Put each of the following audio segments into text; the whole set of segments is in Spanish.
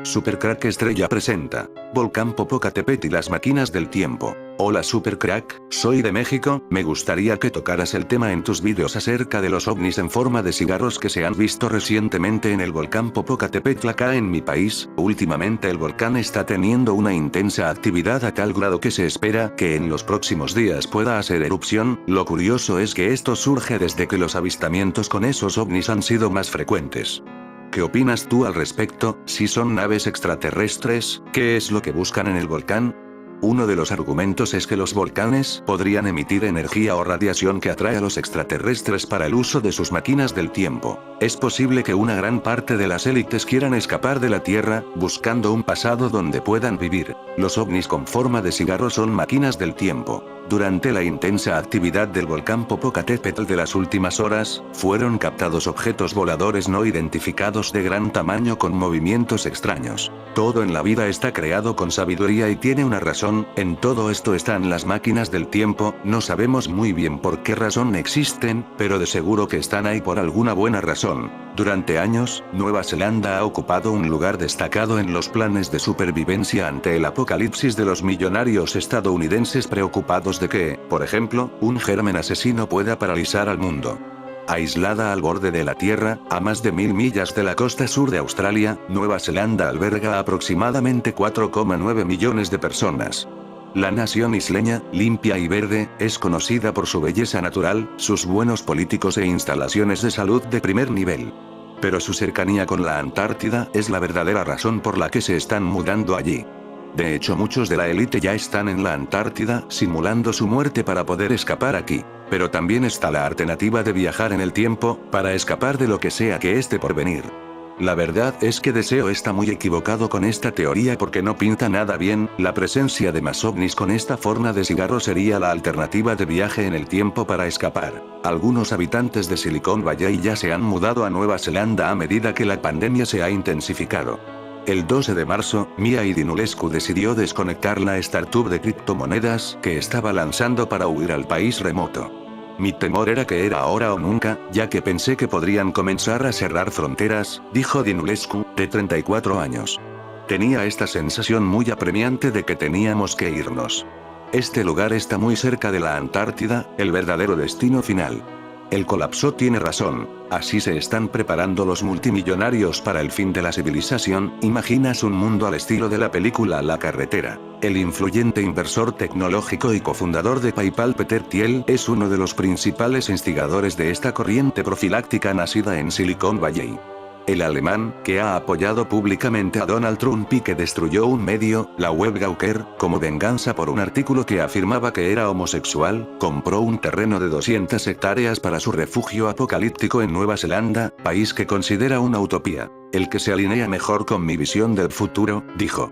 Supercrack Estrella presenta Volcán Popocatépetl y las máquinas del tiempo. Hola Supercrack, soy de México, me gustaría que tocaras el tema en tus vídeos acerca de los ovnis en forma de cigarros que se han visto recientemente en el volcán Popocatépetl acá en mi país. Últimamente el volcán está teniendo una intensa actividad a tal grado que se espera que en los próximos días pueda hacer erupción. Lo curioso es que esto surge desde que los avistamientos con esos ovnis han sido más frecuentes. ¿Qué opinas tú al respecto? Si son naves extraterrestres, ¿qué es lo que buscan en el volcán? Uno de los argumentos es que los volcanes podrían emitir energía o radiación que atrae a los extraterrestres para el uso de sus máquinas del tiempo. Es posible que una gran parte de las élites quieran escapar de la Tierra, buscando un pasado donde puedan vivir. Los ovnis con forma de cigarro son máquinas del tiempo. Durante la intensa actividad del volcán Popocatépetl de las últimas horas, fueron captados objetos voladores no identificados de gran tamaño con movimientos extraños. Todo en la vida está creado con sabiduría y tiene una razón. En todo esto están las máquinas del tiempo. No sabemos muy bien por qué razón existen, pero de seguro que están ahí por alguna buena razón. Durante años, Nueva Zelanda ha ocupado un lugar destacado en los planes de supervivencia ante el apocalipsis de los millonarios estadounidenses preocupados de que, por ejemplo, un germen asesino pueda paralizar al mundo. Aislada al borde de la Tierra, a más de 1000 millas de la costa sur de Australia, Nueva Zelanda alberga aproximadamente 4,9 millones de personas. La nación isleña, limpia y verde, es conocida por su belleza natural, sus buenos políticos e instalaciones de salud de primer nivel. Pero su cercanía con la Antártida es la verdadera razón por la que se están mudando allí. De hecho, muchos de la élite ya están en la Antártida, simulando su muerte para poder escapar aquí. Pero también está la alternativa de viajar en el tiempo, para escapar de lo que sea que esté por venir. La verdad es que Deseo está muy equivocado con esta teoría porque no pinta nada bien. La presencia de más ovnis con esta forma de cigarro sería la alternativa de viaje en el tiempo para escapar. Algunos habitantes de Silicon Valley ya se han mudado a Nueva Zelanda a medida que la pandemia se ha intensificado. El 12 de marzo, Mia Dinulescu decidió desconectar la startup de criptomonedas que estaba lanzando para huir al país remoto. Mi temor era que era ahora o nunca, ya que pensé que podrían comenzar a cerrar fronteras, dijo Dinulescu, de 34 años. Tenía esta sensación muy apremiante de que teníamos que irnos. Este lugar está muy cerca de la Antártida, el verdadero destino final. El colapso tiene razón, así se están preparando los multimillonarios para el fin de la civilización. ¿Imaginas un mundo al estilo de la película La Carretera? El influyente inversor tecnológico y cofundador de PayPal Peter Thiel es uno de los principales instigadores de esta corriente profiláctica nacida en Silicon Valley. El alemán, que ha apoyado públicamente a Donald Trump y que destruyó un medio, la web Gawker, como venganza por un artículo que afirmaba que era homosexual, compró un terreno de 200 hectáreas para su refugio apocalíptico en Nueva Zelanda, país que considera una utopía. El que se alinea mejor con mi visión del futuro, dijo.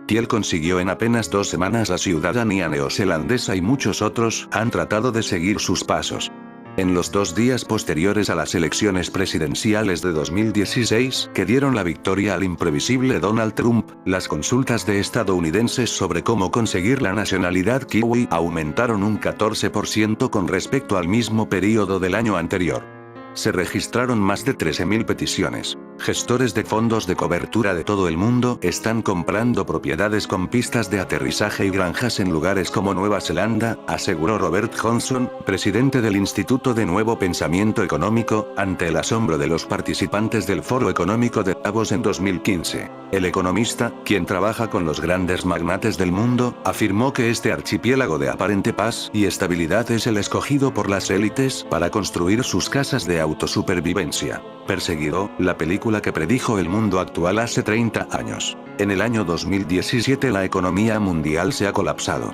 Thiel consiguió en apenas 2 semanas la ciudadanía neozelandesa y muchos otros han tratado de seguir sus pasos. En los 2 días posteriores a las elecciones presidenciales de 2016, que dieron la victoria al imprevisible Donald Trump, las consultas de estadounidenses sobre cómo conseguir la nacionalidad kiwi aumentaron un 14% con respecto al mismo periodo del año anterior. Se registraron más de 13.000 peticiones. Gestores de fondos de cobertura de todo el mundo están comprando propiedades con pistas de aterrizaje y granjas en lugares como Nueva Zelanda, aseguró Robert Johnson, presidente del Instituto de Nuevo Pensamiento Económico, ante el asombro de los participantes del Foro Económico de Davos en 2015. El economista, quien trabaja con los grandes magnates del mundo, afirmó que este archipiélago de aparente paz y estabilidad es el escogido por las élites para construir sus casas de autosupervivencia. Perseguido, la película que predijo el mundo actual hace 30 años. En el año 2017 la economía mundial se ha colapsado.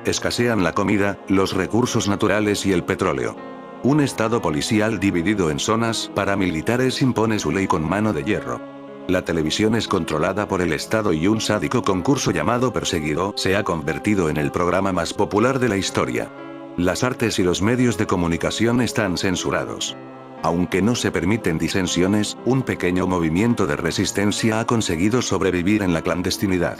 Escasean la comida, los recursos naturales y el petróleo. Un estado policial dividido en zonas paramilitares impone su ley con mano de hierro. La televisión es controlada por el Estado y un sádico concurso llamado Perseguido se ha convertido en el programa más popular de la historia. Las artes y los medios de comunicación están censurados. Aunque no se permiten disensiones, un pequeño movimiento de resistencia ha conseguido sobrevivir en la clandestinidad.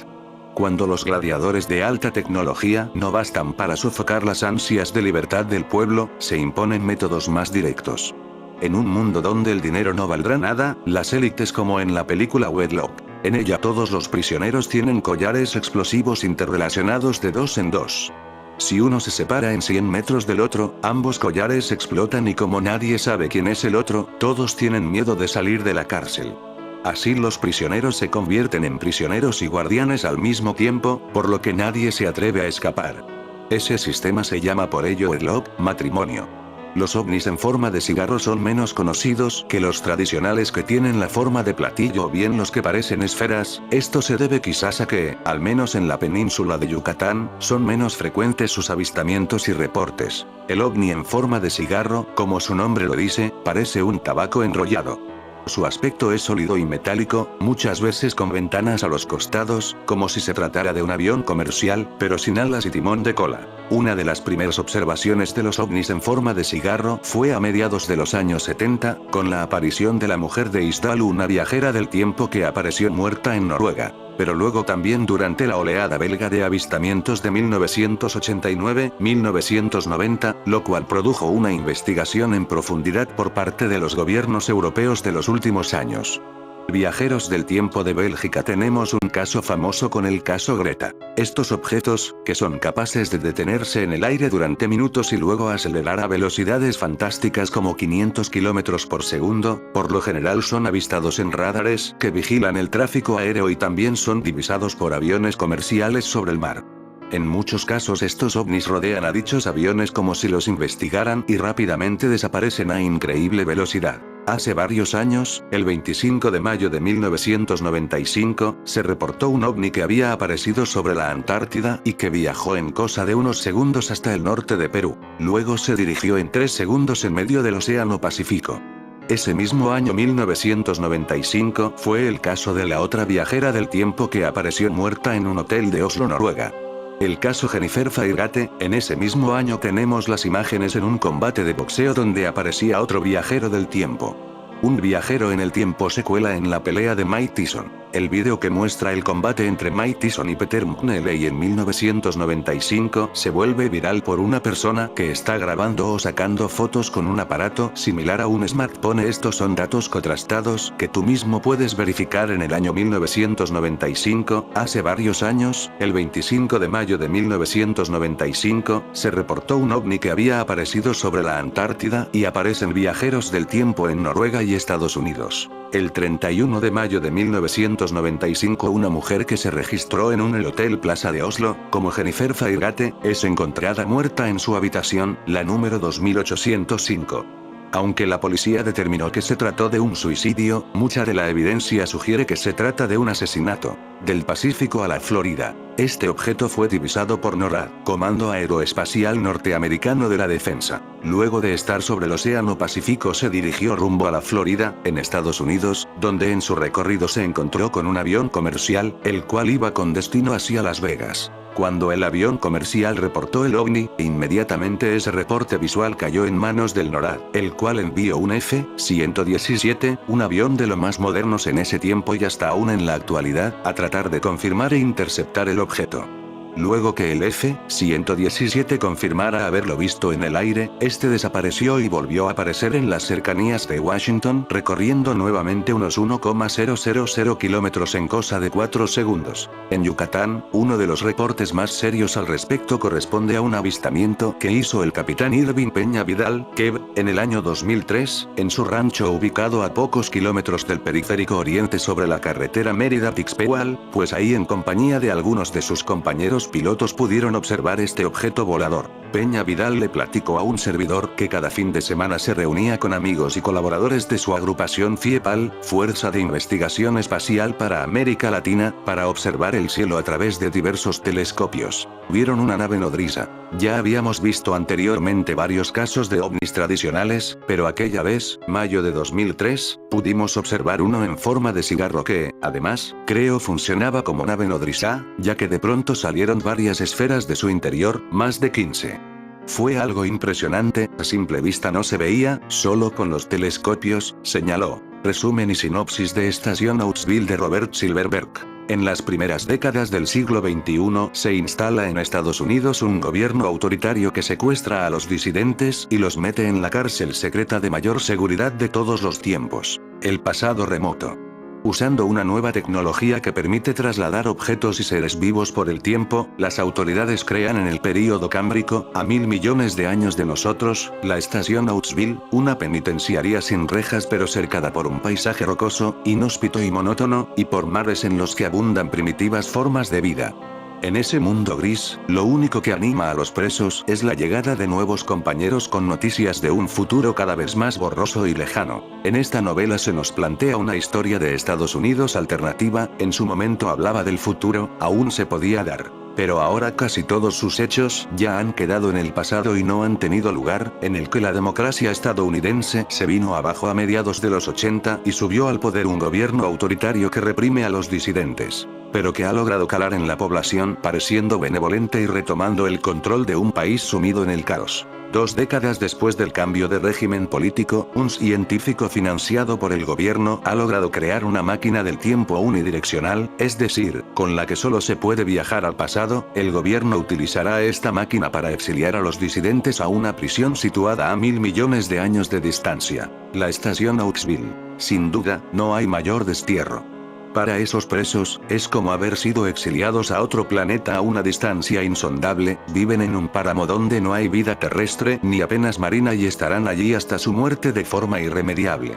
Cuando los gladiadores de alta tecnología no bastan para sofocar las ansias de libertad del pueblo, se imponen métodos más directos. En un mundo donde el dinero no valdrá nada, las élites como en la película Wedlock, En ella todos los prisioneros tienen collares explosivos interrelacionados de 2 en 2. Si uno se separa en 100 metros del otro, ambos collares explotan y como nadie sabe quién es el otro, todos tienen miedo de salir de la cárcel. Así los prisioneros se convierten en prisioneros y guardianes al mismo tiempo, por lo que nadie se atreve a escapar. Ese sistema se llama por ello el matrimonio. Los ovnis en forma de cigarro son menos conocidos que los tradicionales que tienen la forma de platillo o bien los que parecen esferas. Esto se debe quizás a que, al menos en la península de Yucatán, son menos frecuentes sus avistamientos y reportes. El ovni en forma de cigarro, como su nombre lo dice, parece un tabaco enrollado. Su aspecto es sólido y metálico, muchas veces con ventanas a los costados, como si se tratara de un avión comercial, pero sin alas y timón de cola. Una de las primeras observaciones de los ovnis en forma de cigarro fue a mediados de los años 70, con la aparición de la mujer de Isdal, una viajera del tiempo que apareció muerta en Noruega. Pero luego también durante la oleada belga de avistamientos de 1989-1990, lo cual produjo una investigación en profundidad por parte de los gobiernos europeos de los últimos años. Viajeros del tiempo de Bélgica. Tenemos un caso famoso con el caso Greta. Estos objetos, que son capaces de detenerse en el aire durante minutos y luego acelerar a velocidades fantásticas como 500 km por segundo, por lo general son avistados en radares que vigilan el tráfico aéreo y también son divisados por aviones comerciales sobre el mar. En muchos casos estos ovnis rodean a dichos aviones como si los investigaran y rápidamente desaparecen a increíble velocidad. Hace varios años, el 25 de mayo de 1995, se reportó un ovni que había aparecido sobre la Antártida y que viajó en cosa de unos segundos hasta el norte de Perú. Luego se dirigió en 3 segundos en medio del Océano Pacífico. Ese mismo año 1995 fue el caso de la otra viajera del tiempo que apareció muerta en un hotel de Oslo, Noruega. El caso Jennifer Fairgate. En ese mismo año tenemos las imágenes en un combate de boxeo donde aparecía otro viajero del tiempo. Un viajero en el tiempo se cuela en la pelea de Mike Tyson. El vídeo que muestra el combate entre Mike Tyson y Peter McNeely en 1995 se vuelve viral por una persona que está grabando o sacando fotos con un aparato similar a un smartphone. Estos son datos contrastados que tú mismo puedes verificar. En el año 1995, hace varios años, el 25 de mayo de 1995, se reportó un ovni que había aparecido sobre la Antártida y aparecen viajeros del tiempo en Noruega y Estados Unidos. El 31 de mayo de 1995 una mujer que se registró en un Hotel Plaza de Oslo, como Jennifer Fairgate, es encontrada muerta en su habitación, la número 2805. Aunque la policía determinó que se trató de un suicidio, mucha de la evidencia sugiere que se trata de un asesinato. Del Pacífico a la Florida. Este objeto fue divisado por NORAD, Comando Aeroespacial Norteamericano de la Defensa. Luego de estar sobre el Océano Pacífico se dirigió rumbo a la Florida, en Estados Unidos, donde en su recorrido se encontró con un avión comercial, el cual iba con destino hacia Las Vegas. Cuando el avión comercial reportó el ovni, inmediatamente ese reporte visual cayó en manos del NORAD, el cual envió un F-117, un avión de lo más modernos en ese tiempo y hasta aún en la actualidad, a tratar de confirmar e interceptar el objeto. Luego que el F-117 confirmara haberlo visto en el aire, este desapareció y volvió a aparecer en las cercanías de Washington, recorriendo nuevamente unos 1,000 kilómetros en cosa de 4 segundos. En Yucatán, uno de los reportes más serios al respecto corresponde a un avistamiento que hizo el capitán Irving Peña Vidal, Kev, en el año 2003, en su rancho ubicado a pocos kilómetros del periférico oriente sobre la carretera Mérida-Tixpehual, pues ahí en compañía de algunos de sus compañeros pilotos pudieron observar este objeto volador. Peña Vidal le platicó a un servidor que cada fin de semana se reunía con amigos y colaboradores de su agrupación FIEPAL, Fuerza de Investigación Espacial para América Latina, para observar el cielo a través de diversos telescopios. Vieron una nave nodriza. Ya habíamos visto anteriormente varios casos de ovnis tradicionales, pero aquella vez, mayo de 2003, pudimos observar uno en forma de cigarro que, además, creo funcionaba como nave nodriza, ya que de pronto salieron varias esferas de su interior, más de 15. Fue algo impresionante, a simple vista no se veía, solo con los telescopios, señaló. Resumen y sinopsis de Estación Outsville de Robert Silverberg. En las primeras décadas del siglo XXI se instala en Estados Unidos un gobierno autoritario que secuestra a los disidentes y los mete en la cárcel secreta de mayor seguridad de todos los tiempos. El pasado remoto. Usando una nueva tecnología que permite trasladar objetos y seres vivos por el tiempo, las autoridades crean en el período cámbrico, a 1000 millones de años de nosotros, la estación Outsville, una penitenciaría sin rejas pero cercada por un paisaje rocoso, inhóspito y monótono, y por mares en los que abundan primitivas formas de vida. En ese mundo gris, lo único que anima a los presos es la llegada de nuevos compañeros con noticias de un futuro cada vez más borroso y lejano. En esta novela se nos plantea una historia de Estados Unidos alternativa, en su momento hablaba del futuro, aún se podía dar. Pero ahora casi todos sus hechos ya han quedado en el pasado y no han tenido lugar, en el que la democracia estadounidense se vino abajo a mediados de los 80 y subió al poder un gobierno autoritario que reprime a los disidentes, pero que ha logrado calar en la población pareciendo benevolente y retomando el control de un país sumido en el caos. 2 décadas después del cambio de régimen político, un científico financiado por el gobierno ha logrado crear una máquina del tiempo unidireccional, es decir, con la que solo se puede viajar al pasado. El gobierno utilizará esta máquina para exiliar a los disidentes a una prisión situada a 1000 millones de años de distancia. La estación Outsville. Sin duda, no hay mayor destierro. Para esos presos, es como haber sido exiliados a otro planeta a una distancia insondable, viven en un páramo donde no hay vida terrestre ni apenas marina y estarán allí hasta su muerte de forma irremediable.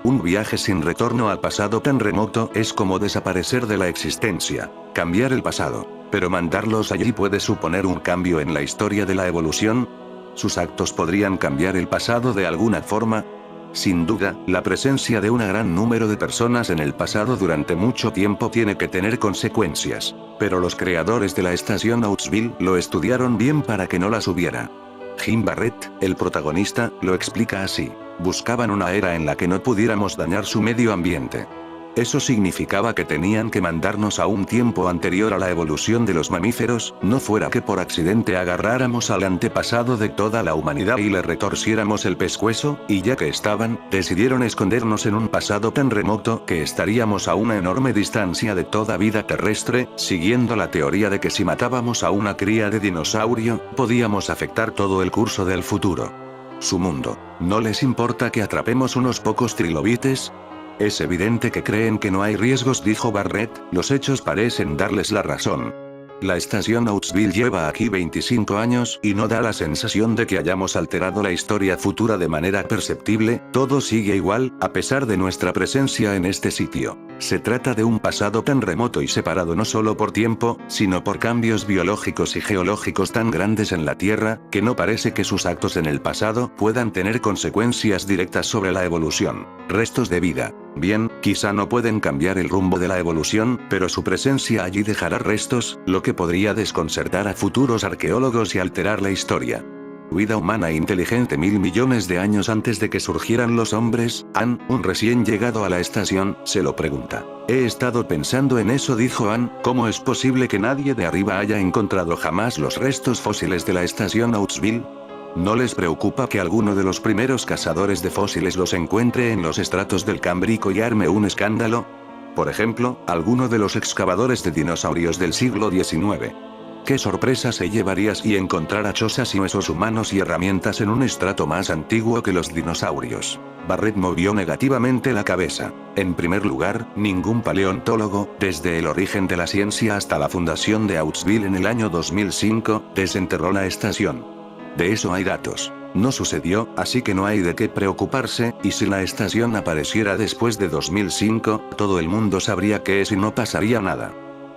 Un viaje sin retorno al pasado tan remoto es como desaparecer de la existencia, cambiar el pasado, pero mandarlos allí puede suponer un cambio en la historia de la evolución. ¿Sus actos podrían cambiar el pasado de alguna forma? Sin duda, la presencia de un gran número de personas en el pasado durante mucho tiempo tiene que tener consecuencias, pero los creadores de la estación Outsville lo estudiaron bien para que no las hubiera. Jim Barrett, el protagonista, lo explica así: buscaban una era en la que no pudiéramos dañar su medio ambiente. Eso significaba que tenían que mandarnos a un tiempo anterior a la evolución de los mamíferos, no fuera que por accidente agarráramos al antepasado de toda la humanidad y le retorciéramos el pescuezo, y ya que estaban, decidieron escondernos en un pasado tan remoto que estaríamos a una enorme distancia de toda vida terrestre, siguiendo la teoría de que si matábamos a una cría de dinosaurio, podíamos afectar todo el curso del futuro. Su mundo. ¿No les importa que atrapemos unos pocos trilobites? Es evidente que creen que no hay riesgos, dijo Barrett, los hechos parecen darles la razón. La estación Outsville lleva aquí 25 años y no da la sensación de que hayamos alterado la historia futura de manera perceptible, todo sigue igual, a pesar de nuestra presencia en este sitio. Se trata de un pasado tan remoto y separado no solo por tiempo, sino por cambios biológicos y geológicos tan grandes en la Tierra, que no parece que sus actos en el pasado puedan tener consecuencias directas sobre la evolución. Restos de vida. Bien, quizá no pueden cambiar el rumbo de la evolución, pero su presencia allí dejará restos, lo que podría desconcertar a futuros arqueólogos y alterar la historia. Vida humana inteligente 1000 millones de años antes de que surgieran los hombres. Ann, un recién llegado a la estación, se lo pregunta. He estado pensando en eso, dijo Ann, ¿cómo es posible que nadie de arriba haya encontrado jamás los restos fósiles de la estación Outsville? ¿No les preocupa que alguno de los primeros cazadores de fósiles los encuentre en los estratos del Cámbrico y arme un escándalo? Por ejemplo, alguno de los excavadores de dinosaurios del siglo XIX. ¿Qué sorpresa se llevaría si encontrara chozas y huesos humanos y herramientas en un estrato más antiguo que los dinosaurios? Barrett movió negativamente la cabeza. En primer lugar, ningún paleontólogo, desde el origen de la ciencia hasta la fundación de Outsville en el año 2005, desenterró la estación. De eso hay datos. No sucedió, así que no hay de qué preocuparse, y si la estación apareciera después de 2005, todo el mundo sabría qué es y no pasaría nada.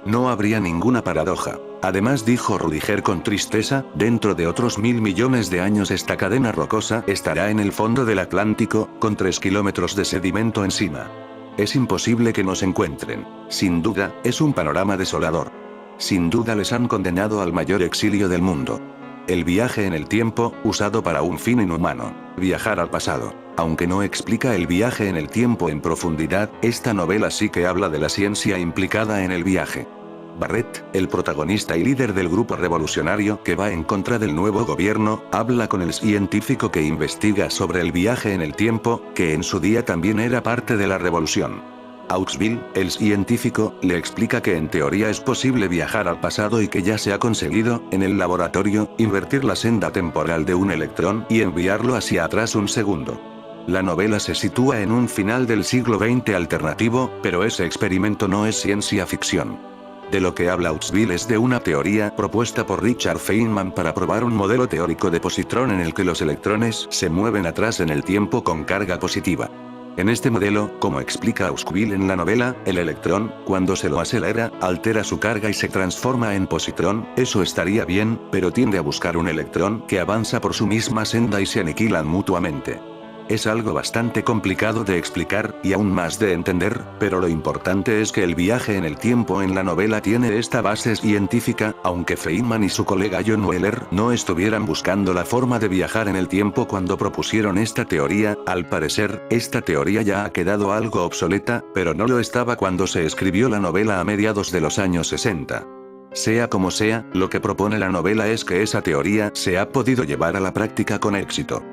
No habría ninguna paradoja. Además, dijo Rudiger con tristeza, dentro de otros 1000 millones de años esta cadena rocosa estará en el fondo del Atlántico, con 3 kilómetros de sedimento encima. Es imposible que nos encuentren. Sin duda, es un panorama desolador. Sin duda les han condenado al mayor exilio del mundo. El viaje en el tiempo, usado para un fin inhumano. Viajar al pasado. Aunque no explica el viaje en el tiempo en profundidad, esta novela sí que habla de la ciencia implicada en el viaje. Barrett, el protagonista y líder del grupo revolucionario que va en contra del nuevo gobierno, habla con el científico que investiga sobre el viaje en el tiempo, que en su día también era parte de la revolución. Outsville, el científico, le explica que en teoría es posible viajar al pasado y que ya se ha conseguido, en el laboratorio, invertir la senda temporal de un electrón y enviarlo hacia atrás un segundo. La novela se sitúa en un final del siglo XX alternativo, pero ese experimento no es ciencia ficción. De lo que habla Outsville es de una teoría propuesta por Richard Feynman para probar un modelo teórico de positrón en el que los electrones se mueven atrás en el tiempo con carga positiva. En este modelo, como explica Outsville en la novela, el electrón, cuando se lo acelera, altera su carga y se transforma en positrón. Eso estaría bien, pero tiende a buscar un electrón que avanza por su misma senda y se aniquilan mutuamente. Es algo bastante complicado de explicar, y aún más de entender, pero lo importante es que el viaje en el tiempo en la novela tiene esta base científica, aunque Feynman y su colega John Wheeler no estuvieran buscando la forma de viajar en el tiempo cuando propusieron esta teoría. Al parecer, esta teoría ya ha quedado algo obsoleta, pero no lo estaba cuando se escribió la novela a mediados de los años 60. Sea como sea, lo que propone la novela es que esa teoría se ha podido llevar a la práctica con éxito.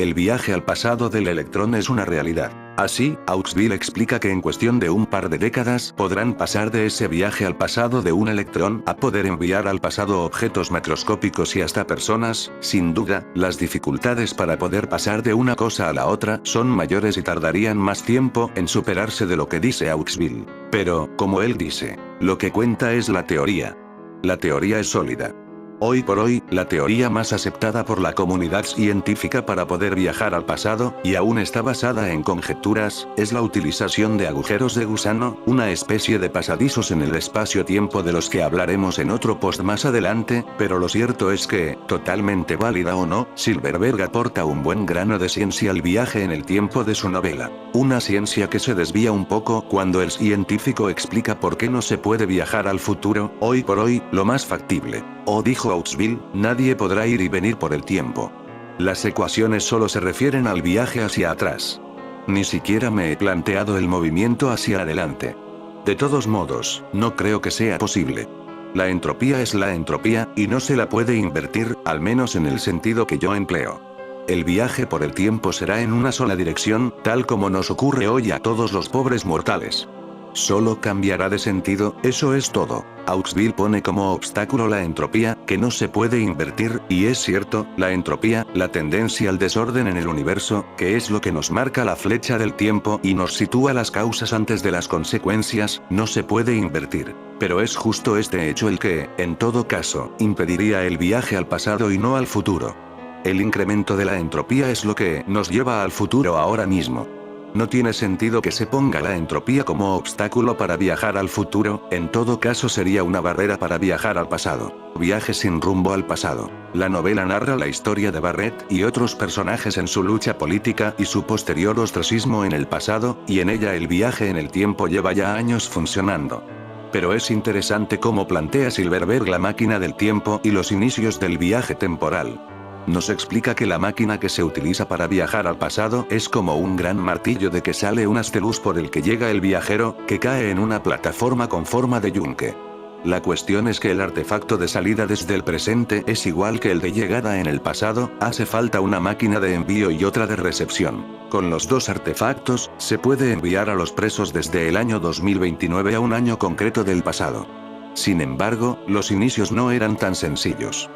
El viaje al pasado del electrón es una realidad. Así, Outsville explica que en cuestión de un par de décadas podrán pasar de ese viaje al pasado de un electrón a poder enviar al pasado objetos macroscópicos y hasta personas. Sin duda, las dificultades para poder pasar de una cosa a la otra son mayores y tardarían más tiempo en superarse de lo que dice Outsville. Pero, como él dice, lo que cuenta es la teoría. La teoría es sólida. Hoy por hoy, la teoría más aceptada por la comunidad científica para poder viajar al pasado, y aún está basada en conjeturas, es la utilización de agujeros de gusano, una especie de pasadizos en el espacio-tiempo de los que hablaremos en otro post más adelante, pero lo cierto es que, totalmente válida o no, Silverberg aporta un buen grano de ciencia al viaje en el tiempo de su novela. Una ciencia que se desvía un poco cuando el científico explica por qué no se puede viajar al futuro. Hoy por hoy, lo más factible, o dijo Outsville, nadie podrá ir y venir por el tiempo. Las ecuaciones solo se refieren al viaje hacia atrás. Ni siquiera me he planteado el movimiento hacia adelante. De todos modos, no creo que sea posible. La entropía es la entropía, y no se la puede invertir, al menos en el sentido que yo empleo. El viaje por el tiempo será en una sola dirección, tal como nos ocurre hoy a todos los pobres mortales. Solo cambiará de sentido, eso es todo. Outsville pone como obstáculo la entropía, que no se puede invertir, y es cierto, la entropía, la tendencia al desorden en el universo, que es lo que nos marca la flecha del tiempo y nos sitúa las causas antes de las consecuencias, no se puede invertir. Pero es justo este hecho el que, en todo caso, impediría el viaje al pasado y no al futuro. El incremento de la entropía es lo que nos lleva al futuro ahora mismo. No tiene sentido que se ponga la entropía como obstáculo para viajar al futuro, en todo caso sería una barrera para viajar al pasado. Viaje sin rumbo al pasado. La novela narra la historia de Barrett y otros personajes en su lucha política y su posterior ostracismo en el pasado, y en ella el viaje en el tiempo lleva ya años funcionando. Pero es interesante cómo plantea Silverberg la máquina del tiempo y los inicios del viaje temporal. Nos explica que la máquina que se utiliza para viajar al pasado es como un gran martillo de que sale un haz de luz por el que llega el viajero, que cae en una plataforma con forma de yunque. La cuestión es que el artefacto de salida desde el presente es igual que el de llegada en el pasado, hace falta una máquina de envío y otra de recepción. Con los dos artefactos, se puede enviar a los presos desde el año 2029 a un año concreto del pasado. Sin embargo, los inicios no eran tan sencillos.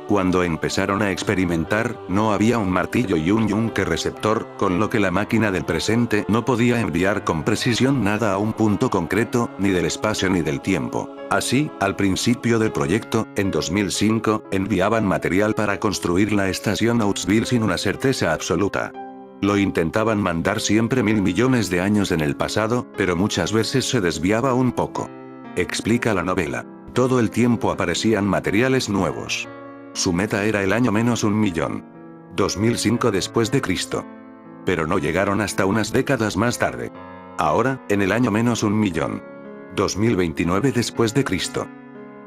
Cuando empezaron a experimentar, no había un martillo y un yunque receptor, con lo que la máquina del presente no podía enviar con precisión nada a un punto concreto, ni del espacio ni del tiempo. Así, al principio del proyecto, en 2005, enviaban material para construir la estación Outsville sin una certeza absoluta. Lo intentaban mandar siempre 1000 millones de años en el pasado, pero muchas veces se desviaba un poco. Explica la novela. Todo el tiempo aparecían materiales nuevos. Su meta era el año menos 1.000.000. 2005 después de Cristo. Pero no llegaron hasta unas décadas más tarde. Ahora, en el año menos 1.000.000. 2029 después de Cristo.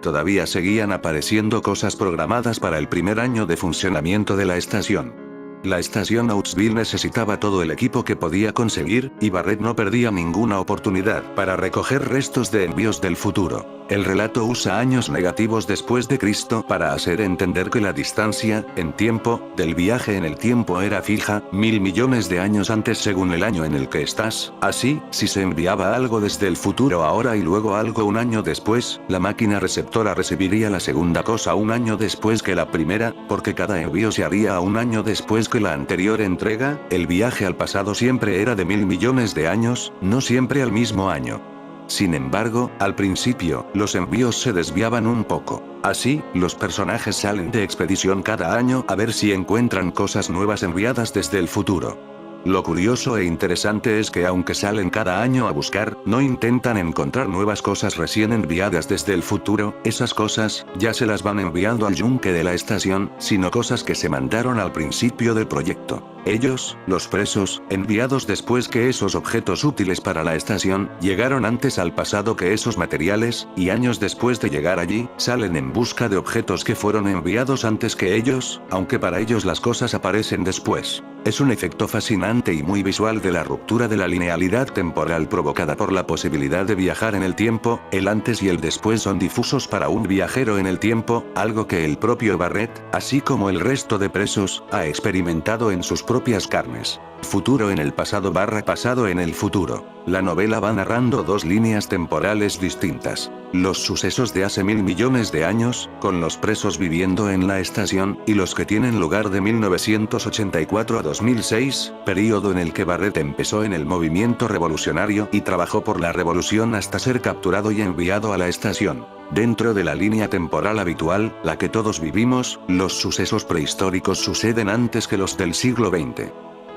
Todavía seguían apareciendo cosas programadas para el primer año de funcionamiento de la estación. La estación Outsville necesitaba todo el equipo que podía conseguir, y Barrett no perdía ninguna oportunidad para recoger restos de envíos del futuro. El relato usa años negativos después de Cristo para hacer entender que la distancia, en tiempo, del viaje en el tiempo era fija, 1000 millones de años antes según el año en el que estás. Así, si se enviaba algo desde el futuro ahora y luego algo un año después, la máquina receptora recibiría la segunda cosa un año después que la primera, porque cada envío se haría un año después que la anterior entrega. El viaje al pasado siempre era de 1000 millones de años, no siempre al mismo año. Sin embargo, al principio, los envíos se desviaban un poco. Así, los personajes salen de expedición cada año a ver si encuentran cosas nuevas enviadas desde el futuro. Lo curioso e interesante es que aunque salen cada año a buscar, no intentan encontrar nuevas cosas recién enviadas desde el futuro, esas cosas, ya se las van enviando al yunque de la estación, sino cosas que se mandaron al principio del proyecto. Ellos, los presos, enviados después que esos objetos útiles para la estación, llegaron antes al pasado que esos materiales, y años después de llegar allí, salen en busca de objetos que fueron enviados antes que ellos, aunque para ellos las cosas aparecen después. Es un efecto fascinante y muy visual de la ruptura de la linealidad temporal provocada por la posibilidad de viajar en el tiempo. El antes y el después son difusos para un viajero en el tiempo, algo que el propio Barrett, así como el resto de presos, ha experimentado en sus propias carnes. Futuro en el pasado / pasado en el futuro. La novela va narrando dos líneas temporales distintas. Los sucesos de hace 1000 millones de años, con los presos viviendo en la estación, y los que tienen lugar de 1984 a 2006, período en el que Barrett empezó en el movimiento revolucionario y trabajó por la revolución hasta ser capturado y enviado a la estación. Dentro de la línea temporal habitual, la que todos vivimos, los sucesos prehistóricos suceden antes que los del siglo XX.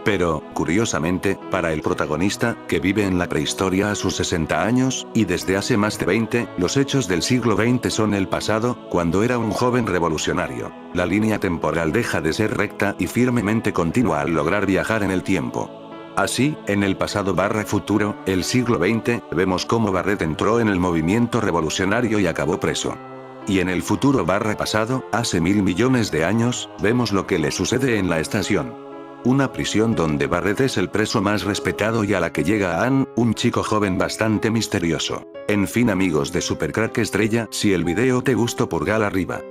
Pero, curiosamente, para el protagonista, que vive en la prehistoria a sus 60 años, y desde hace más de 20, los hechos del siglo XX son el pasado, cuando era un joven revolucionario. La línea temporal deja de ser recta y firmemente continua al lograr viajar en el tiempo. Así, en el pasado / futuro, el siglo XX, vemos cómo Barrett entró en el movimiento revolucionario y acabó preso. Y en el futuro / pasado, hace 1000 millones de años, vemos lo que le sucede en la estación. Una prisión donde Barrett es el preso más respetado y a la que llega Ann, un chico joven bastante misterioso. En fin amigos de Super Crack Estrella, si el video te gustó pulgar arriba.